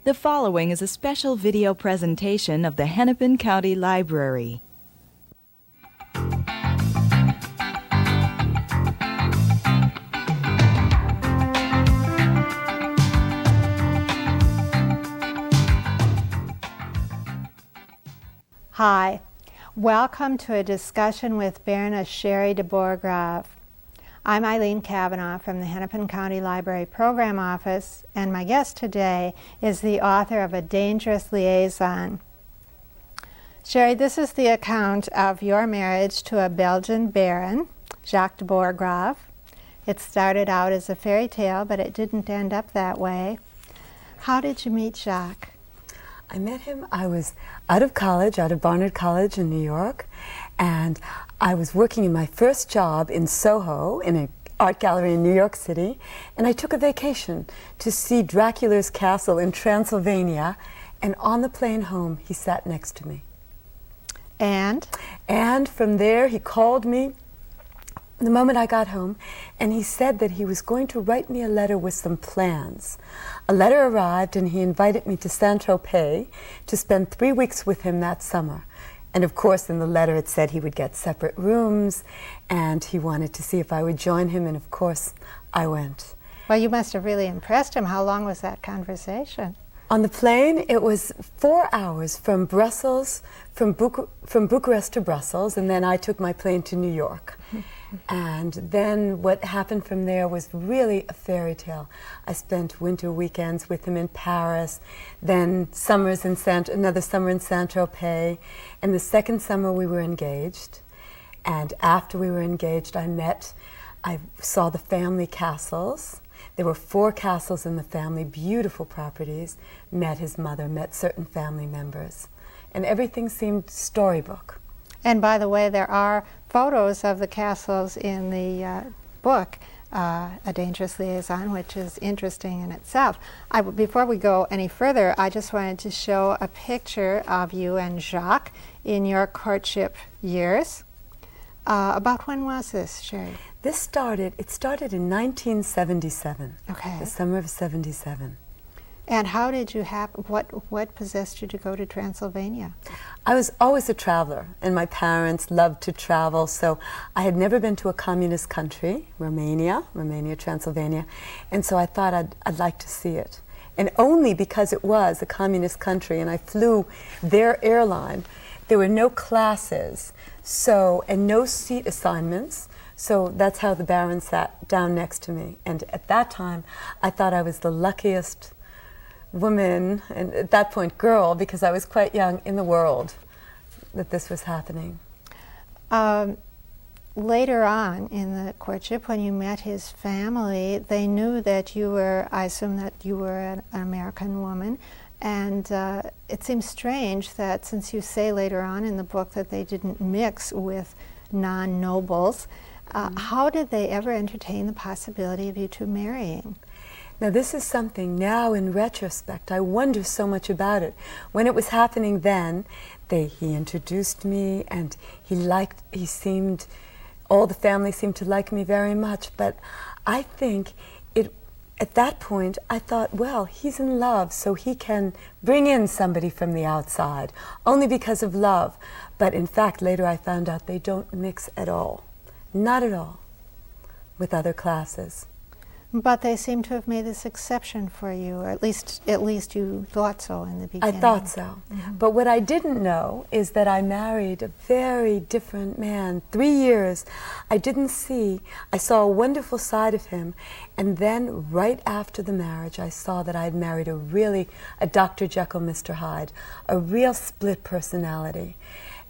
The following is a special video presentation of the Hennepin County Library. Hi, welcome to a discussion with Baroness Sheri de Borchgrave. I'm Eileen Cavanaugh from the Hennepin County Library Program Office, and my guest today is the author of A Dangerous Liaison. Sheri, this is the account of your marriage to a Belgian baron, Jacques de Borchgrave. It started out as a fairy tale, but it didn't end up that way. How did you meet Jacques? I met him, I was out of college, out of Barnard College in New York, and I was working in my first job in Soho, in an art gallery in New York City, and I took a vacation to see Dracula's castle in Transylvania, and on the plane home, he sat next to me. And from there, he called me the moment I got home, and he said that he was going to write me a letter with some plans. A letter arrived, and he invited me to Saint-Tropez to spend 3 weeks with him that summer. And of course, in the letter it said he would get separate rooms, and he wanted to see if I would join him, and of course, I went. well, you must have really impressed him. How long was that conversation? On the plane, it was 4 hours from Brussels, from Bucharest to Brussels, and then I took my plane to New York. And then what happened from there was really a fairy tale. I spent winter weekends with him in Paris, then another summer in Saint-Tropez, and the second summer we were engaged. And after we were engaged, I saw the family castles. There were 4 castles in the family, beautiful properties, met his mother, met certain family members, and everything seemed storybook. And by the way, there are photos of the castles in the book, A Dangerous Liaison, which is interesting in itself. Before we go any further, I just wanted to show a picture of you and Jacques in your courtship years. About when was this, Sheri? It started in 1977, Okay. the summer of 77. And how did you what possessed you to go to Transylvania? I was always a traveler, and my parents loved to travel, so I had never been to a communist country, Romania, Transylvania, and so I thought I'd like to see it. And only because it was a communist country, and I flew their airline, there were no classes, and no seat assignments, so that's how the Baron sat down next to me. And at that time, I thought I was the luckiest woman, and at that point girl, because I was quite young, in the world, that this was happening. Later on in the courtship, when you met his family, they knew that I assume that you were an American woman, and it seems strange that, since you say later on in the book that they didn't mix with non-nobles, how did they ever entertain the possibility of you two marrying? Now this is something, now in retrospect, I wonder so much about it. When it was happening then, he introduced me, and all the family seemed to like me very much, but I think at that point, I thought, well, he's in love, so he can bring in somebody from the outside, only because of love. But in fact, later I found out they don't mix at all, not at all, with other classes. But they seem to have made this exception for you, or at least you thought so in the beginning. I thought so. Mm-hmm. But what I didn't know is that I married a very different man. 3 years, I saw a wonderful side of him, and then right after the marriage, I saw that I had married a Dr. Jekyll, Mr. Hyde, a real split personality.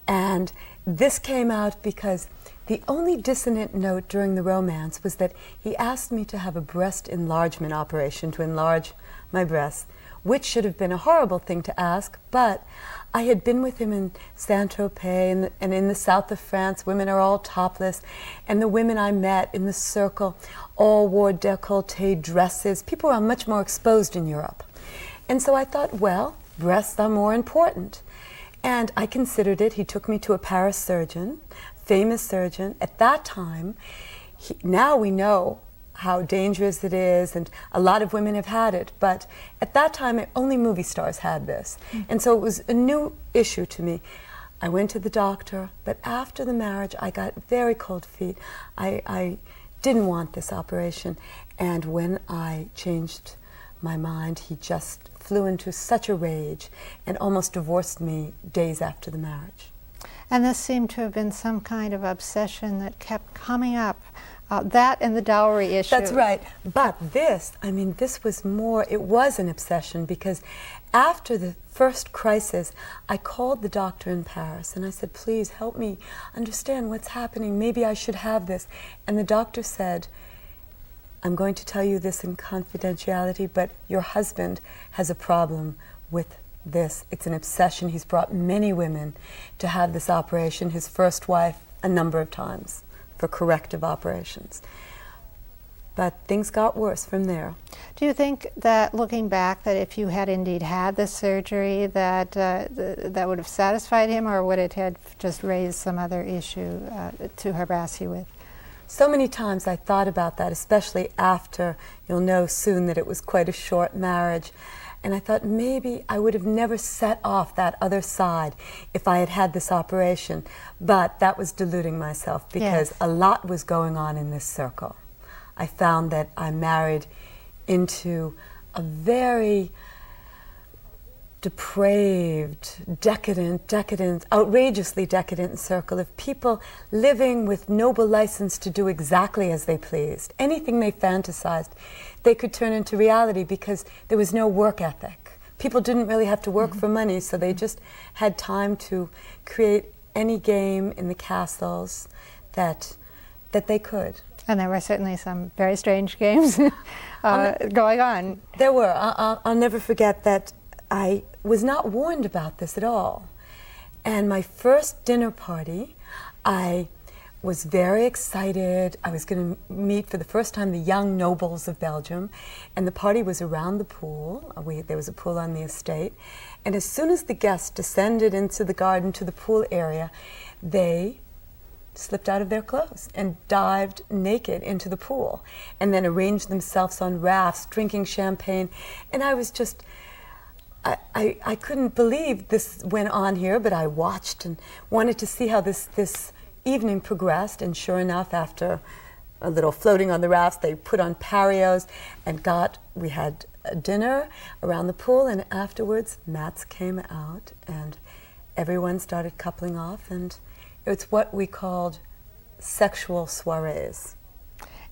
And this came out because the only dissonant note during the romance was that he asked me to have a breast enlargement operation to enlarge my breasts, which should have been a horrible thing to ask, but I had been with him in Saint-Tropez and in the south of France. Women are all topless, and the women I met in the circle all wore décolleté dresses. People are much more exposed in Europe. And so I thought, well, breasts are more important. And I considered it. He took me to a Paris surgeon, famous surgeon. At that time, now we know how dangerous it is, and a lot of women have had it, but at that time only movie stars had this. And so it was a new issue to me. I went to the doctor, but after the marriage I got very cold feet. I didn't want this operation, and when I changed my mind, he just flew into such a rage and almost divorced me days after the marriage. And this seemed to have been some kind of obsession that kept coming up. That and the dowry issue. That's right. But this, I mean, this was more, it was an obsession, because after the first crisis, I called the doctor in Paris and I said, please help me understand what's happening. Maybe I should have this. And the doctor said, I'm going to tell you this in confidentiality, but your husband has a problem with this. It's an obsession. He's brought many women to have this operation, his first wife a number of times, for corrective operations. But things got worse from there. Do you think that, looking back, that if you had indeed had the surgery, that that would have satisfied him, or would it have just raised some other issue to harass you with? So many times I thought about that, especially after, you'll know soon that it was quite a short marriage. And I thought maybe I would have never set off that other side if I had had this operation. But that was deluding myself, because a lot was going on in this circle. I found that I married into a very depraved, decadent, outrageously decadent circle of people living with noble license to do exactly as they pleased. Anything they fantasized, they could turn into reality, because there was no work ethic. People didn't really have to work for money, so they just had time to create any game in the castles that they could. And there were certainly some very strange games going on. There were. I'll never forget that I was not warned about this at all. And my first dinner party, I was very excited. I was going to meet for the first time the young nobles of Belgium, and the party was around the pool. There was a pool on the estate. And as soon as the guests descended into the garden to the pool area, they slipped out of their clothes and dived naked into the pool, and then arranged themselves on rafts, drinking champagne. And I was just, I couldn't believe this went on here, but I watched and wanted to see how this evening progressed. And sure enough, after a little floating on the rafts, they put on parios and we had a dinner around the pool, and afterwards mats came out and everyone started coupling off, and it's what we called sexual soirees.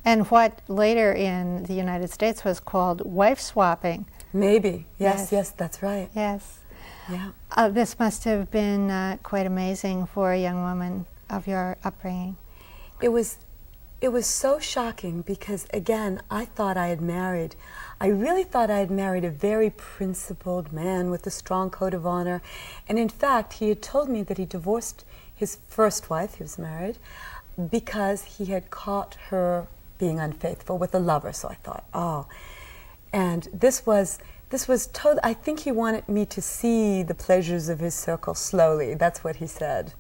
And what later in the United States was called wife swapping. Maybe, yes, that's right. Yes. Yeah. This must have been quite amazing for a young woman of your upbringing. It was so shocking, because again, I really thought I had married a very principled man with a strong code of honor. And in fact, he had told me that he divorced his first wife, he was married, because he had caught her being unfaithful with a lover. So I thought, oh. And this was told, I think he wanted me to see the pleasures of his circle slowly. That's what he said.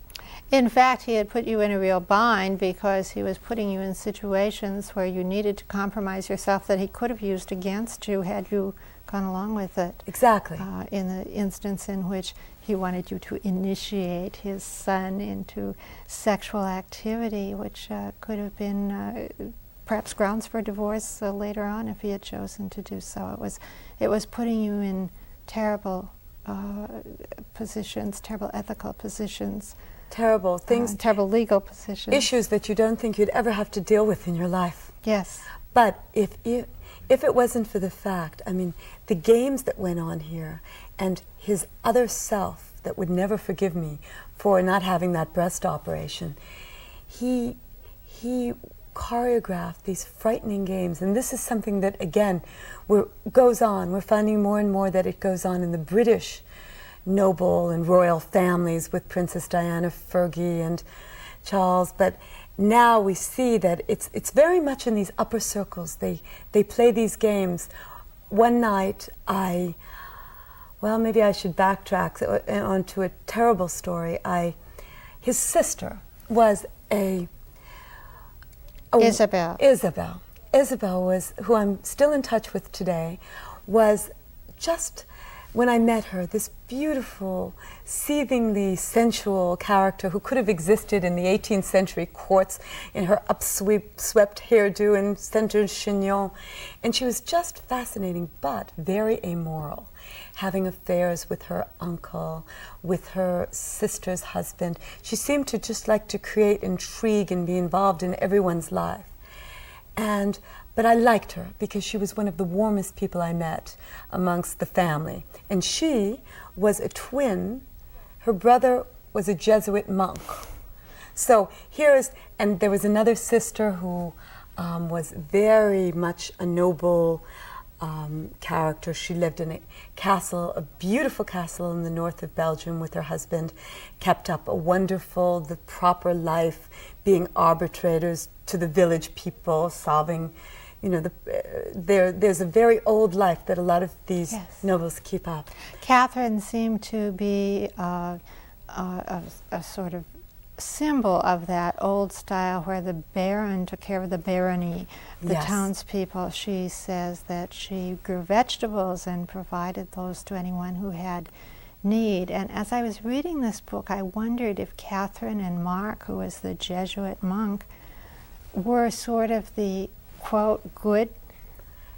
In fact, he had put you in a real bind, because he was putting you in situations where you needed to compromise yourself that he could have used against you had you gone along with it. Exactly. In the instance in which he wanted you to initiate his son into sexual activity, which could have been perhaps grounds for divorce later on if he had chosen to do so. It was putting you in terrible positions, terrible ethical positions. Terrible things. Terrible legal positions. Issues that you don't think you'd ever have to deal with in your life. Yes. But if it wasn't for the fact, I mean, the games that went on here, and his other self that would never forgive me for not having that breast operation, he choreographed these frightening games. And this is something that, again, goes on. We're finding more and more that it goes on in the British noble and royal families with Princess Diana, Fergie, and Charles. But now we see that it's very much in these upper circles. They play these games. One night maybe I should backtrack onto a terrible story. His sister was Isabel. Isabel was, who I'm still in touch with today, was just, when I met her, this beautiful, seethingly sensual character who could have existed in the 18th century courts in her upswept hairdo and centered chignon. And she was just fascinating, but very amoral, having affairs with her uncle, with her sister's husband. She seemed to just like to create intrigue and be involved in everyone's life. But I liked her because she was one of the warmest people I met amongst the family. And she was a twin. Her brother was a Jesuit monk. So and there was another sister who was very much a noble character. She lived in a castle, a beautiful castle in the north of Belgium with her husband, kept up a wonderful, the proper life, being arbitrators to the village people, solving, there's a very old life that a lot of these nobles keep up. Catherine seemed to be a sort of symbol of that old style where the baron took care of the barony, the townspeople. She says that she grew vegetables and provided those to anyone who had need. And as I was reading this book, I wondered if Catherine and Mark, who was the Jesuit monk, were sort of the, quote, good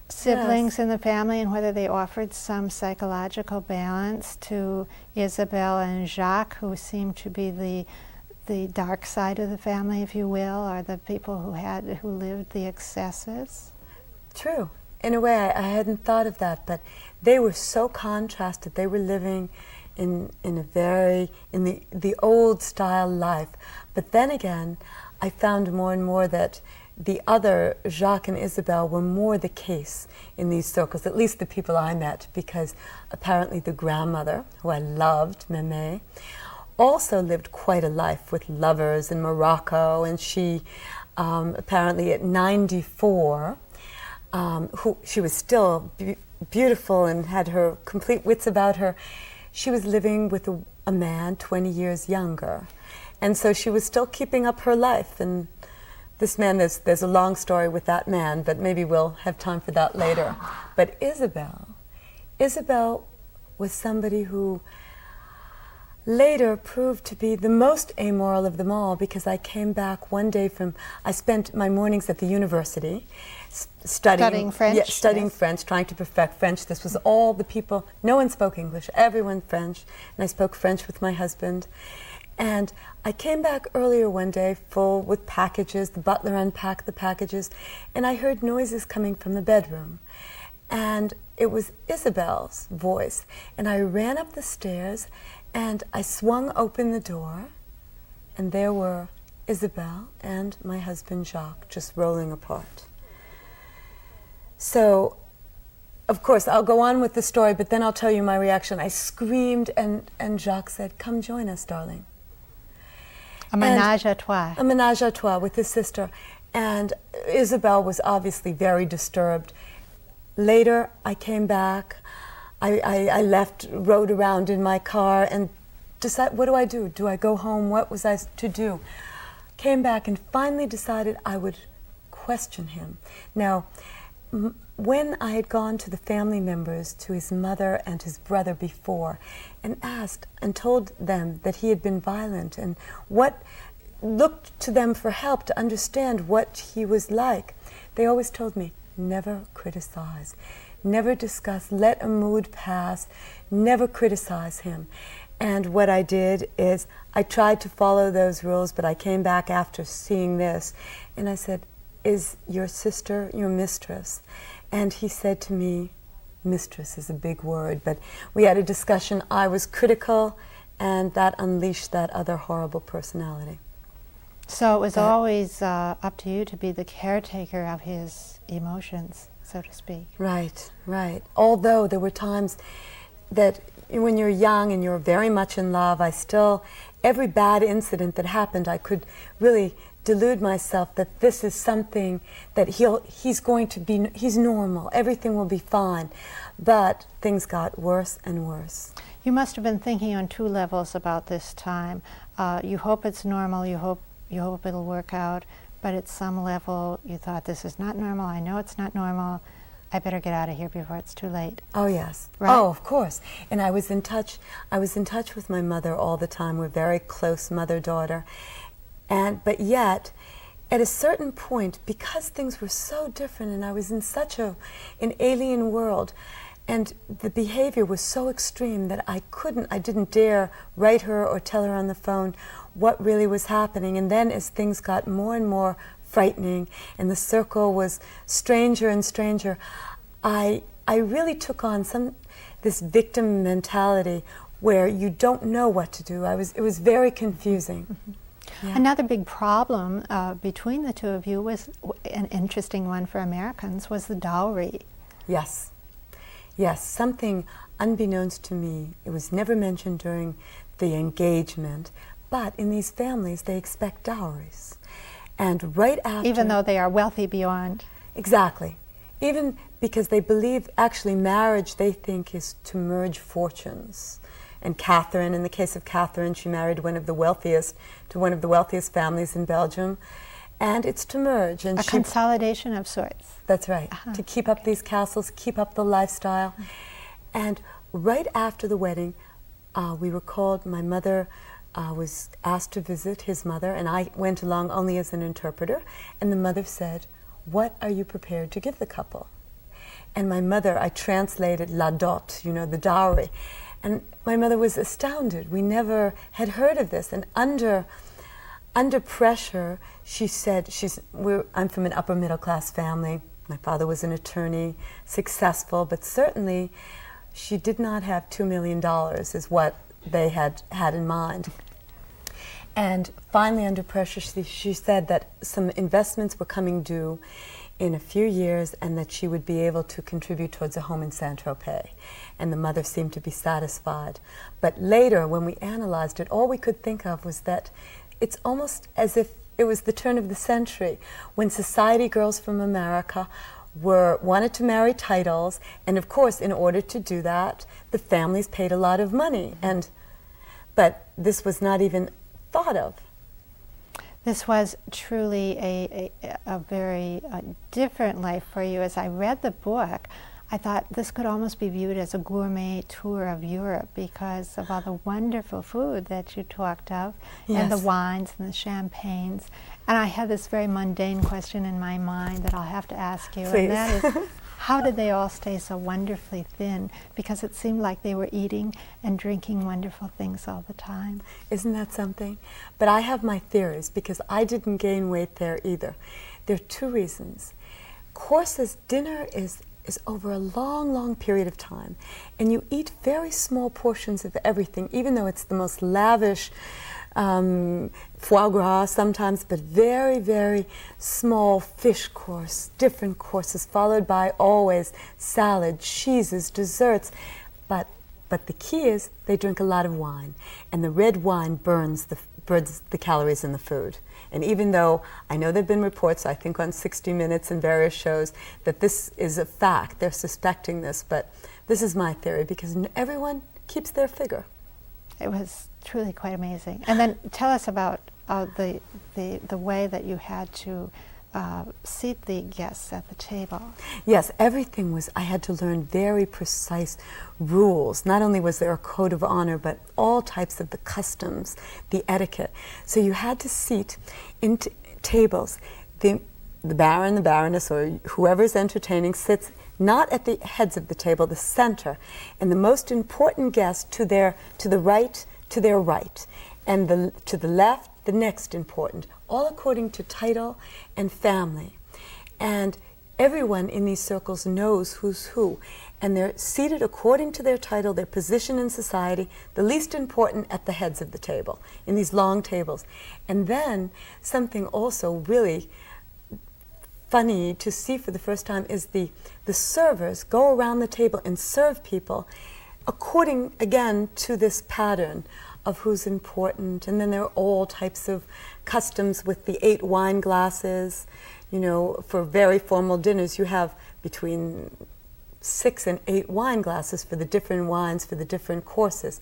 siblings in the family, and whether they offered some psychological balance to Isabel and Jacques, who seemed to be the dark side of the family, if you will, or the people who lived the excesses. True. In a way, I hadn't thought of that, but they were so contrasted. They were living in the old style life. But then again, I found more and more that the other, Jacques and Isabel, were more the case in these circles, at least the people I met, because apparently the grandmother, who I loved, Meme, also lived quite a life with lovers in Morocco, and she apparently at 94, she was still beautiful and had her complete wits about her. She was living with a man 20 years younger, and so she was still keeping up her life. And this man, there's a long story with that man, but maybe we'll have time for that later. But Isabel was somebody who later proved to be the most amoral of them all, because I came back one day I spent my mornings at the university studying French. Yeah, studying French, trying to perfect French. This was all the people, no one spoke English, everyone French, and I spoke French with my husband. And I came back earlier one day full with packages, the butler unpacked the packages, and I heard noises coming from the bedroom. And it was Isabel's voice, and I ran up the stairs, and I swung open the door, and there were Isabel and my husband Jacques just rolling apart. So, of course, I'll go on with the story, but then I'll tell you my reaction. I screamed, and Jacques said, "Come join us, darling." A ménage à trois. A ménage à trois with his sister. And Isabel was obviously very disturbed. Later, I came back. I left, rode around in my car and decided, what do I do? Do I go home? What was I to do? Came back and finally decided I would question him. Now, when I had gone to the family members, to his mother and his brother before, and asked and told them that he had been violent and looked to them for help to understand what he was like, they always told me, never criticize. Never discuss, let a mood pass, never criticize him. And what I did is I tried to follow those rules, but I came back after seeing this, and I said, "Is your sister your mistress?" And he said to me, "Mistress is a big word," but we had a discussion. I was critical, and that unleashed that other horrible personality. So it was always up to you to be the caretaker of his emotions, so to speak. Right, right. Although there were times that when you're young and you're very much in love, every bad incident that happened, I could really delude myself that this is something that he's normal, everything will be fine. But things got worse and worse. You must have been thinking on two levels about this time. You hope it's normal, you hope it'll work out, but at some level you thought, this is not normal, I know it's not normal, I better get out of here before it's too late. Oh, yes. Right? Oh, of course. And I was in touch with my mother all the time. We're very close mother-daughter. But yet, at a certain point, because things were so different and I was in such an alien world, and the behavior was so extreme that I didn't dare write her or tell her on the phone what really was happening. And then as things got more and more frightening and the circle was stranger and stranger, I really took on this victim mentality where you don't know what to do. It was very confusing. Mm-hmm. Yeah. Another big problem between the two of you was, an interesting one for Americans, was the dowry. Yes. Yes, something unbeknownst to me. It was never mentioned during the engagement, but in these families they expect dowries. And right after... Even though they are wealthy beyond. Exactly. Even because they believe, actually, marriage, they think, is to merge fortunes. And Catherine, in the case of Catherine, she married one of the wealthiest families in Belgium. And it's to merge. And a consolidation of sorts. That's right. To keep up these castles, keep up the lifestyle. And right after the wedding, we were called, my mother was asked to visit his mother, and I went along only as an interpreter. And the mother said, "What are you prepared to give the couple?" And my mother, I translated la dot, the dowry. And my mother was astounded. We never had heard of this. And under pressure, she said, I'm from an upper middle class family. My father was an attorney, successful, but certainly she did not have $2 million is what they had in mind. And finally, under pressure, she said that some investments were coming due in a few years and that she would be able to contribute towards a home in Saint-Tropez. And the mother seemed to be satisfied. But later, when we analyzed it, all we could think of was that it's almost as if it was the turn of the century when society girls from America wanted to marry titles, and of course, in order to do that, the families paid a lot of money. But this was not even thought of. This was truly a very different life for you. As I read the book, I thought this could almost be viewed as a gourmet tour of Europe because of all the wonderful food that you talked of, and the wines and the champagnes. And I had this very mundane question in my mind that I'll have to ask you, Please. and that is, how did they all stay so wonderfully thin? Because it seemed like they were eating and drinking wonderful things all the time. Isn't that something? But I have my theories because I didn't gain weight there either. There are two reasons. Dinner is over a long, long period of time, and you eat very small portions of everything, even though it's the most lavish foie gras sometimes, but very, very small fish course, different courses, followed by always salad, cheeses, desserts. But the key is they drink a lot of wine, and the red wine burns the calories in the food. And even though I know there have been reports, I think on 60 Minutes and various shows, that this is a fact, they're suspecting this, but this is my theory because everyone keeps their figure. It was truly quite amazing. And then tell us about the way that you had to seat the guests at the table. Yes, everything was, I had to learn very precise rules. Not only was there a code of honor, but all types of the customs, the etiquette. So you had to seat in tables. The baron, the baroness, or whoever's entertaining sits not at the heads of the table, the center, and the most important guest to their right, and to the left, the next important, all according to title and family. And everyone in these circles knows who's who, and they're seated according to their title, their position in society, the least important at the heads of the table, in these long tables. And then something also really funny to see for the first time is the servers go around the table and serve people according, again, to this pattern of who's important. And then there are all types of customs with the 8 wine glasses. You know, for very formal dinners, you have between 6 and 8 wine glasses for the different wines, for the different courses.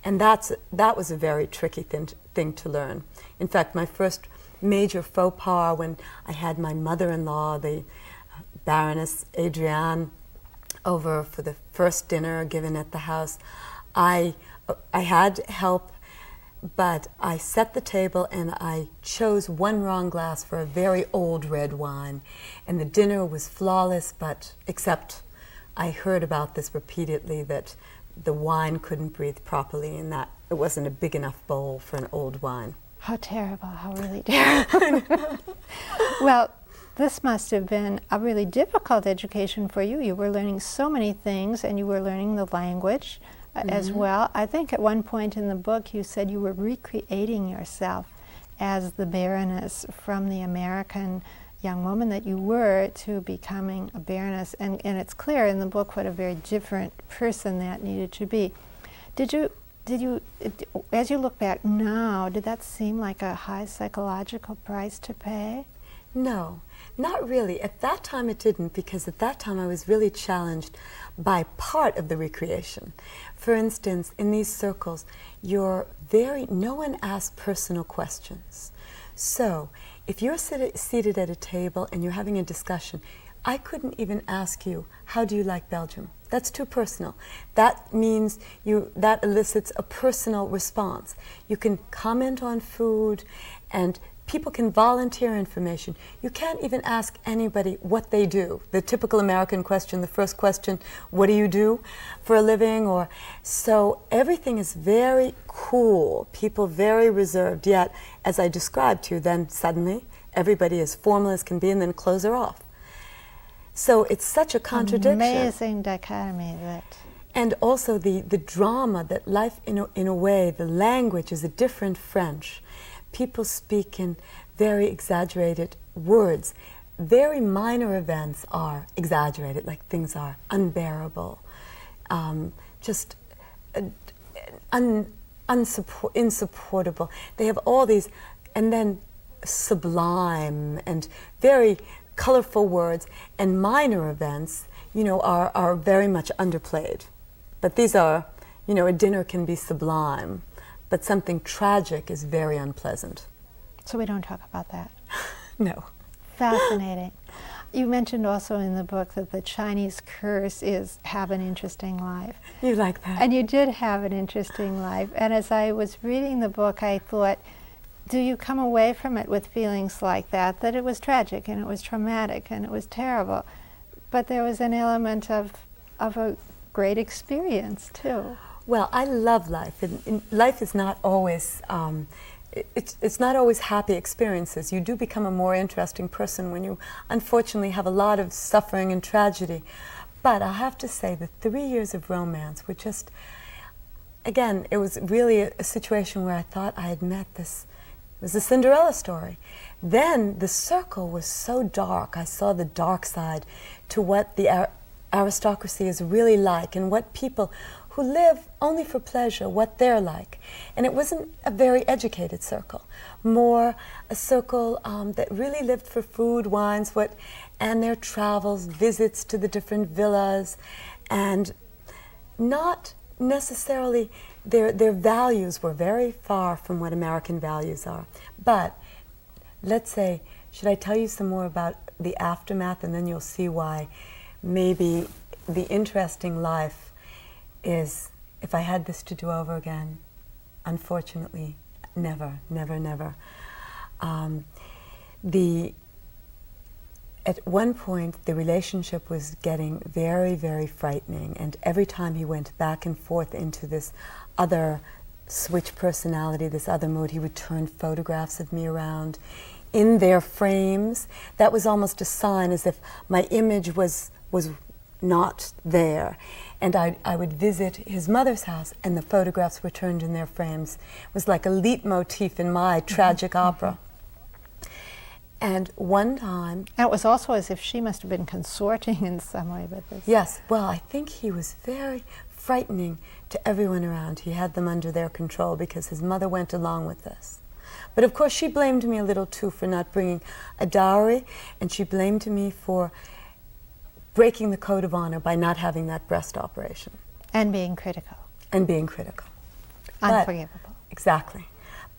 And that was a very tricky thing to learn. In fact, my first major faux pas when I had my mother-in-law, the Baroness Adrienne, over for the first dinner given at the house. I had help, but I set the table and I chose one wrong glass for a very old red wine, and the dinner was flawless, but except I heard about this repeatedly, that the wine couldn't breathe properly and that it wasn't a big enough bowl for an old wine. How terrible, how really terrible. Well, this must have been a really difficult education for you. You were learning so many things, and you were learning the language as well. I think at one point in the book you said you were recreating yourself as the Baroness from the American young woman that you were to becoming a Baroness. And it's clear in the book what a very different person that needed to be. Did you, as you look back now, did that seem like a high psychological price to pay? No, not really. At that time it didn't, because at that time I was really challenged by part of the recreation. For instance, in these circles, no one asks personal questions. So, if you're seated at a table and you're having a discussion, I couldn't even ask you, how do you like Belgium? That's too personal. That means that elicits a personal response. You can comment on food, and people can volunteer information. You can't even ask anybody what they do. The typical American question, the first question, what do you do for a living? So everything is very cool, people very reserved, yet, as I described to you, then suddenly everybody as formal as can be and then close her off. So it's such a contradiction. Amazing dichotomy that... And also the drama that life, in a way, the language is a different French. People speak in very exaggerated words. Very minor events are exaggerated, like things are unbearable, just insupportable. They have all these, and then sublime and very colorful words, and minor events, are very much underplayed. But these are, a dinner can be sublime, but something tragic is very unpleasant. So we don't talk about that. No. Fascinating. You mentioned also in the book that the Chinese curse is have an interesting life. You like that? And you did have an interesting life. And as I was reading the book, I thought, do you come away from it with feelings like that it was tragic and it was traumatic and it was terrible, but there was an element of a great experience too? Well, I love life, and life is not always, it's not always happy experiences. You do become a more interesting person when you unfortunately have a lot of suffering and tragedy. But I have to say, the 3 years of romance were just, again, it was really a situation where I thought I had met this. It was a Cinderella story. Then the circle was so dark. I saw the dark side to what the aristocracy is really like, and what people who live only for pleasure, what they're like. And it wasn't a very educated circle, more a circle that really lived for food, wines, and their travels, visits to the different villas, and not necessarily, their values were very far from what American values are. But let's say, should I tell you some more about the aftermath, and then you'll see why maybe the interesting life is, if I had this to do over again, unfortunately, never, never, never. At one point, the relationship was getting very, very frightening, and every time he went back and forth into this other switch personality, this other mode, he would turn photographs of me around in their frames. That was almost a sign, as if my image was not there. And I would visit his mother's house, and the photographs were turned in their frames. It was like a leitmotif in my tragic opera. And one time... And it was also as if she must have been consorting in some way with this. Yes, well, I think he was very frightening to everyone around. He had them under their control because his mother went along with this. But of course she blamed me a little too for not bringing a dowry, and she blamed me for breaking the code of honor by not having that breast operation. And being critical. And being critical. Unforgivable. Exactly.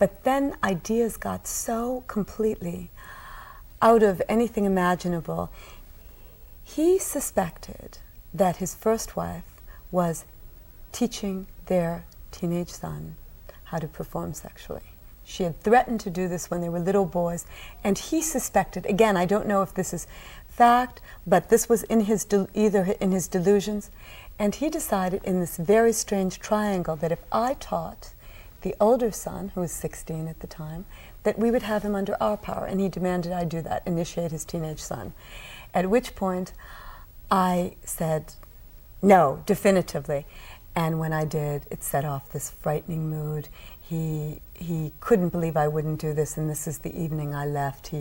But then ideas got so completely out of anything imaginable. He suspected that his first wife was teaching their teenage son how to perform sexually. She had threatened to do this when they were little boys, and he suspected, again, I don't know if this is fact, but this was in his either in his delusions, and he decided in this very strange triangle that if I taught the older son, who was 16 at the time, that we would have him under our power, and he demanded I do that, initiate his teenage son. At which point I said no, definitively. And when I did, it set off this frightening mood. He couldn't believe I wouldn't do this, and this is the evening I left.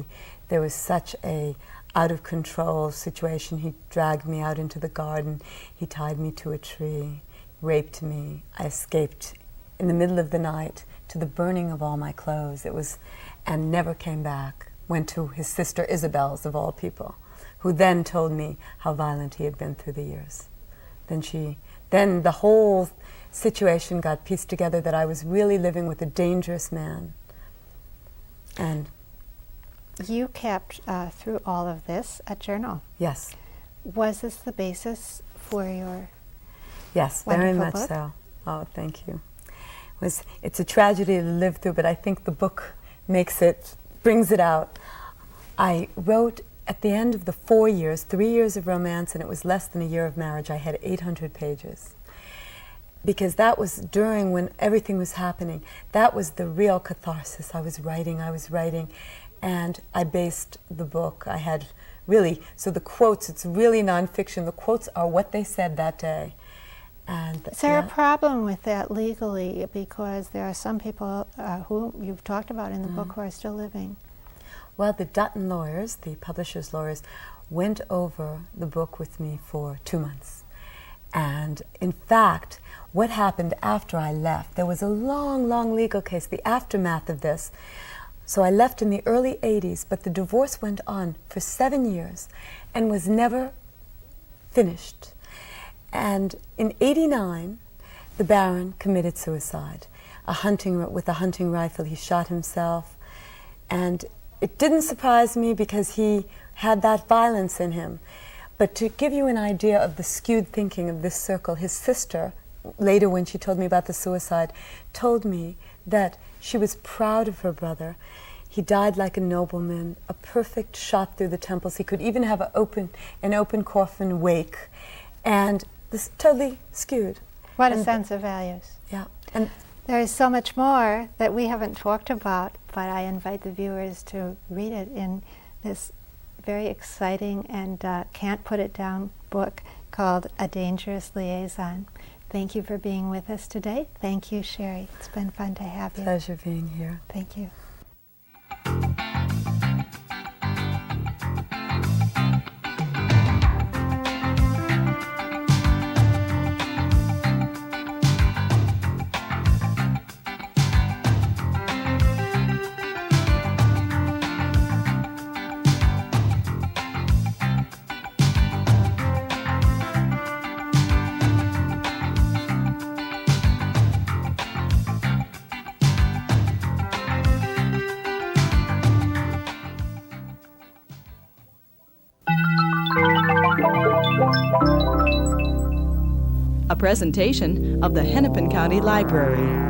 There was such a out of control situation. He dragged me out into the garden. He tied me to a tree, raped me. I escaped in the middle of the night to the burning of all my clothes. And never came back. Went to his sister Isabel's, of all people, who then told me how violent he had been through the years. Then the whole situation got pieced together that I was really living with a dangerous man. And you kept, through all of this, a journal. yes. Was this the basis for your Yes, very wonderful much book? so. Oh, thank you. It's a tragedy to live through, but I think the book brings it out. I wrote at the end of the 4 years, 3 years of romance, and it was less than a year of marriage. I had 800 pages. Because that was during when everything was happening. That was the real catharsis. I was writing, and I based the book. I had really, so the quotes, it's really nonfiction. The quotes are what they said that day. And Is there a problem with that legally? Because there are some people who you've talked about in the book who are still living. Well, the Dutton lawyers, the publisher's lawyers, went over the book with me for 2 months. And in fact, what happened after I left, there was a long, long legal case, the aftermath of this. So I left in the early 80s, but the divorce went on for 7 years and was never finished. And in '89, the Baron committed suicide. With a hunting rifle, he shot himself. And it didn't surprise me because he had that violence in him. But to give you an idea of the skewed thinking of this circle, his sister, later when she told me about the suicide, told me that she was proud of her brother. He died like a nobleman, a perfect shot through the temples. He could even have an open coffin wake. And this totally skewed. What a sense of values. Yeah. And there is so much more that we haven't talked about, but I invite the viewers to read it in this very exciting and can't put it down book called A Dangerous Liaison. Thank you for being with us today. Thank you, Sheri. It's been fun to have you. Pleasure being here. Thank you. A presentation of the Hennepin County Library.